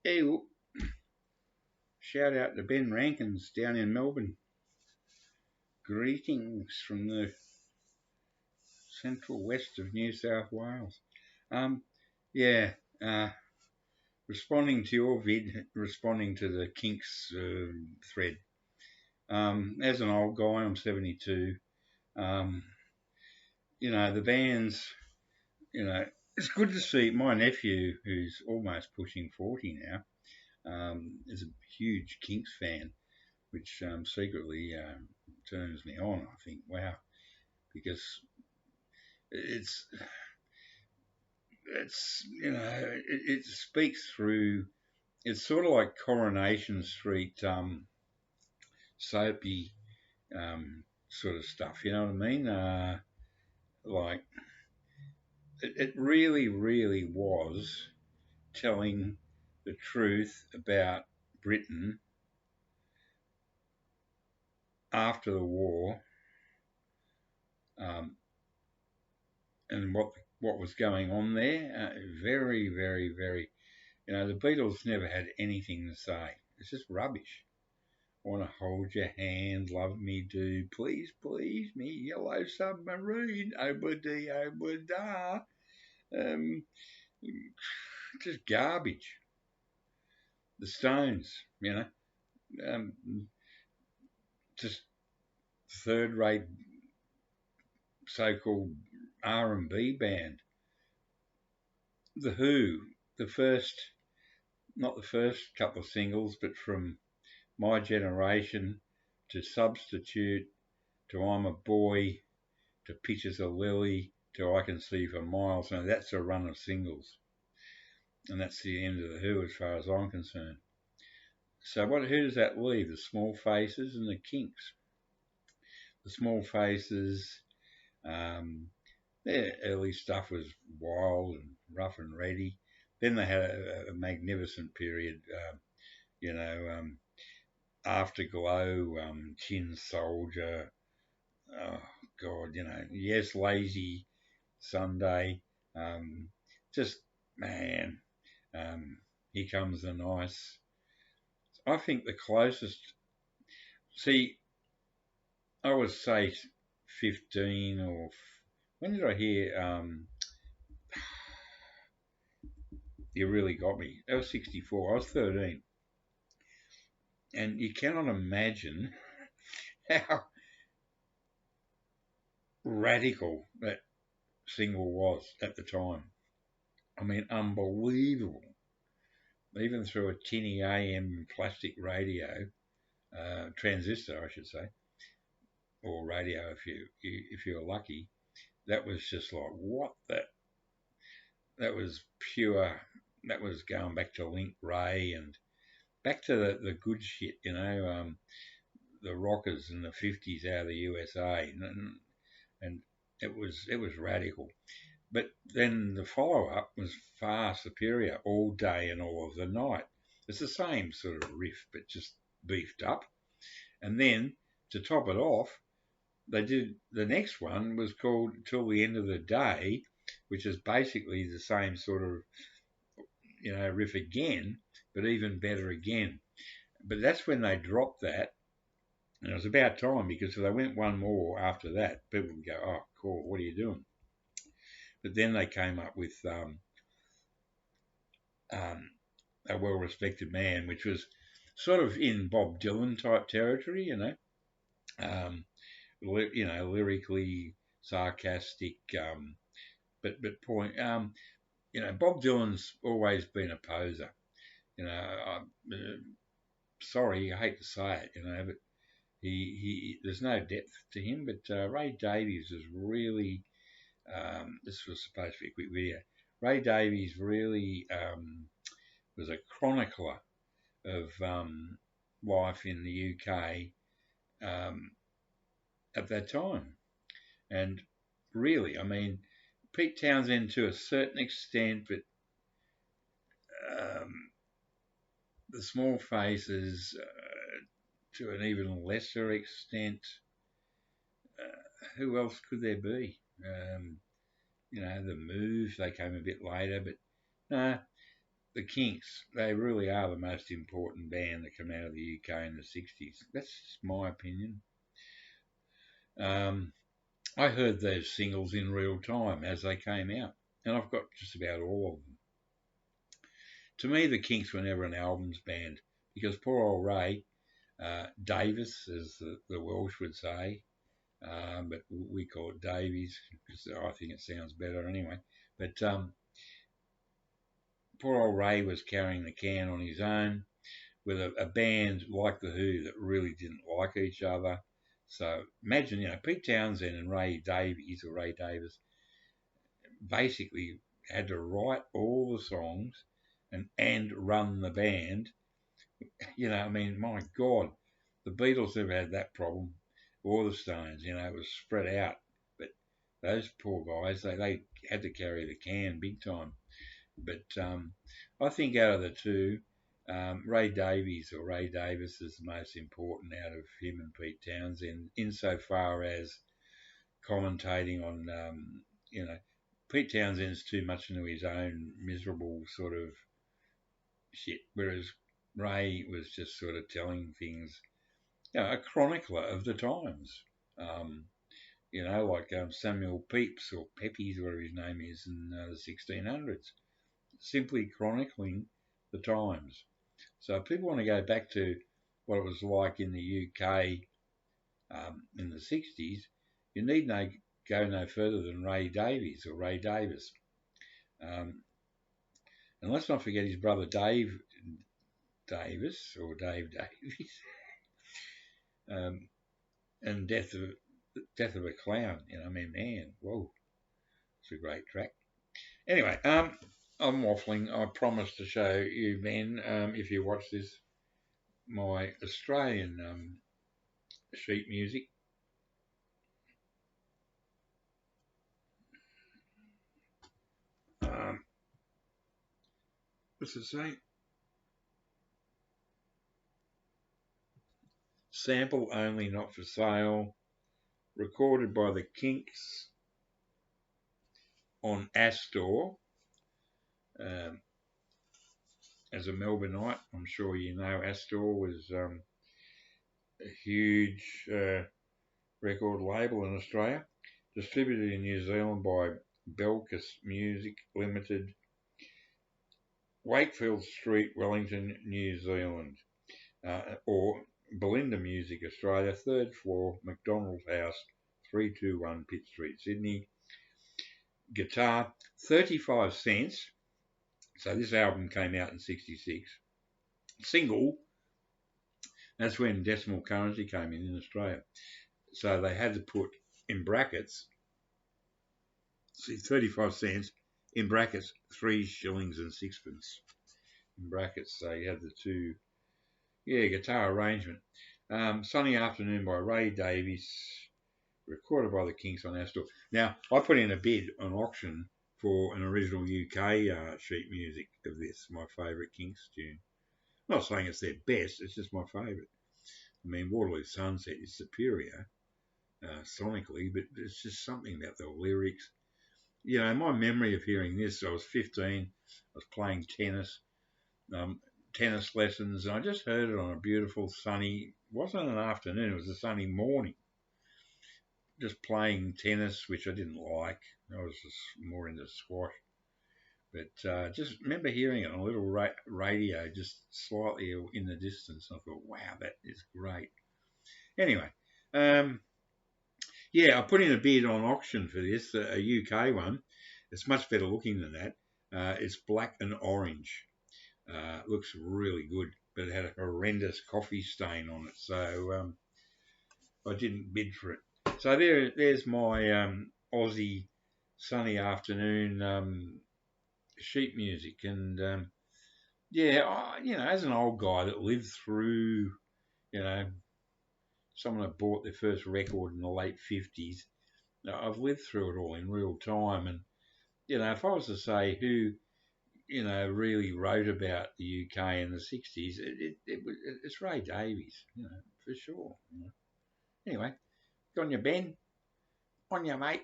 Hey, shout out to Ben Rankins down in Melbourne. Greetings from the central west of New South Wales. Um, yeah, uh, responding to your vid, responding to the KINKS thread. As an old guy, I'm 72. Um, the bands, it's good to see my nephew, who's almost pushing 40 now, is a huge KINKS fan, which secretly turns me on. I think, wow, because it's it speaks through. It's sort of like Coronation Street soapy sort of stuff. You know what I mean? Like it really was telling the truth about Britain after the war, um, and what was going on there. Very. The Beatles never had anything to say. It's just rubbish. I want to hold your hand, love me do, please me, yellow submarine, obadi obada. Um, just garbage. The Stones, um, just third-rate so-called R&B band. The Who, the first, not the first couple of singles, but from My Generation to Substitute to I'm a Boy to Pictures of Lily to I Can See for Miles. Now that's a run of singles, and that's the end of the Who as far as I'm concerned. So who does that leave? The Small Faces and the KINKS. The Small Faces, their early stuff was wild and rough and ready. Then they had a magnificent period, Afterglow, Tin Soldier, oh God, Yes Lazy Sunday, just man, Here Comes the Nice. I think the closest, see, I would say 15 or when did I hear You Really Got Me? That was 64. I was 13. And you cannot imagine how radical that single was at the time. I mean, unbelievable. Even through a tinny AM plastic radio, transistor, I should say, or radio if you're lucky. That was just like what that was pure. That was going back to Link Ray and back to the good shit, the rockers in the 50s out of the USA, and it was radical. But then the follow-up was far superior, All Day and All of the Night. It's the same sort of riff, but just beefed up. And then to top it off, they did the next one was called Till the End of the Day, which is basically the same sort of riff again, but even better again. But that's when they dropped that, and it was about time because if they went one more after that, people would go, "Oh, cool, what are you doing?" But then they came up with A Well-Respected Man, which was sort of in Bob Dylan type territory, lyrically sarcastic, but point. Bob Dylan's always been a poser. Sorry, I hate to say it, but he there's no depth to him. But Ray Davies was really. This was supposed to be a quick video. Ray Davies really was a chronicler of life in the UK at that time. And really, I mean, Pete Townsend to a certain extent, but the Small Faces to an even lesser extent. Who else could there be? The Move, they came a bit later, but no, the Kinks, they really are the most important band that came out of the UK in the 60s. That's my opinion. I heard those singles in real time as they came out, and I've got just about all of them. To me, the Kinks were never an albums band because poor old Ray Davis, as the Welsh would say, but we call it Davies because I think it sounds better anyway. But poor old Ray was carrying the can on his own with a band like The Who that really didn't like each other. So imagine, Pete Townsend and Ray Davies or Ray Davis basically had to write all the songs and run the band. My God, the Beatles never had that problem, or the Stones. It was spread out. But those poor guys, they had to carry the can big time. But I think out of the two, Ray Davies or Ray Davis is the most important out of him and Pete Townsend, insofar as commentating on, Pete Townsend's too much into his own miserable sort of shit, whereas Ray was just sort of telling things, a chronicler of the times. Like Samuel Pepys or Pepys, whatever his name is, in the 1600s, simply chronicling the times. So if people want to go back to what it was like in the UK in the 60s, you need go no further than Ray Davies or Ray Davis. And let's not forget his brother Dave Davis or Dave Davies, and Death of a Clown. Man, whoa, it's a great track. Anyway, I'm waffling. I promised to show you, Ben, if you watch this, my Australian sheet music. What's it say? Sample only, not for sale. Recorded by the KINKS on Astor. As a Melbourneite, I'm sure you know Astor was a huge record label in Australia. Distributed in New Zealand by Belkis Music Limited, Wakefield Street, Wellington, New Zealand, or Belinda Music Australia, 3rd floor, McDonald House, 321 Pitt Street, Sydney. Guitar, 35 cents. So this album came out in 66. Single, that's when decimal currency came in Australia. So they had to put in brackets, 35 cents, in brackets, 3 shillings and sixpence. In brackets, so you had the two, guitar arrangement. Sunny Afternoon by Ray Davies, recorded by the Kinks on Astor. Now, I put in a bid on auction for an original UK sheet music of this, my favourite Kinks tune. I'm not saying it's their best, it's just my favourite. Waterloo Sunset is superior sonically, but it's just something about the lyrics. My memory of hearing this, I was 15, I was playing tennis, tennis lessons, and I just heard it on a beautiful sunny, wasn't an afternoon, it was a sunny morning, just playing tennis, which I didn't like. I was just more into squash. But just remember hearing it on a little radio just slightly in the distance. I thought, wow, that is great. Anyway, I put in a bid on auction for this, a UK one. It's much better looking than that. It's black and orange. Looks really good, but it had a horrendous coffee stain on it, so I didn't bid for it. So there's my Aussie sunny afternoon sheet music, and as an old guy that lived through, someone that bought their first record in the late 50s, I've lived through it all in real time, and if I was to say who really wrote about the UK in the 60s, it's Ray Davies, for sure. Anyway, good on you, Ben. On you, mate.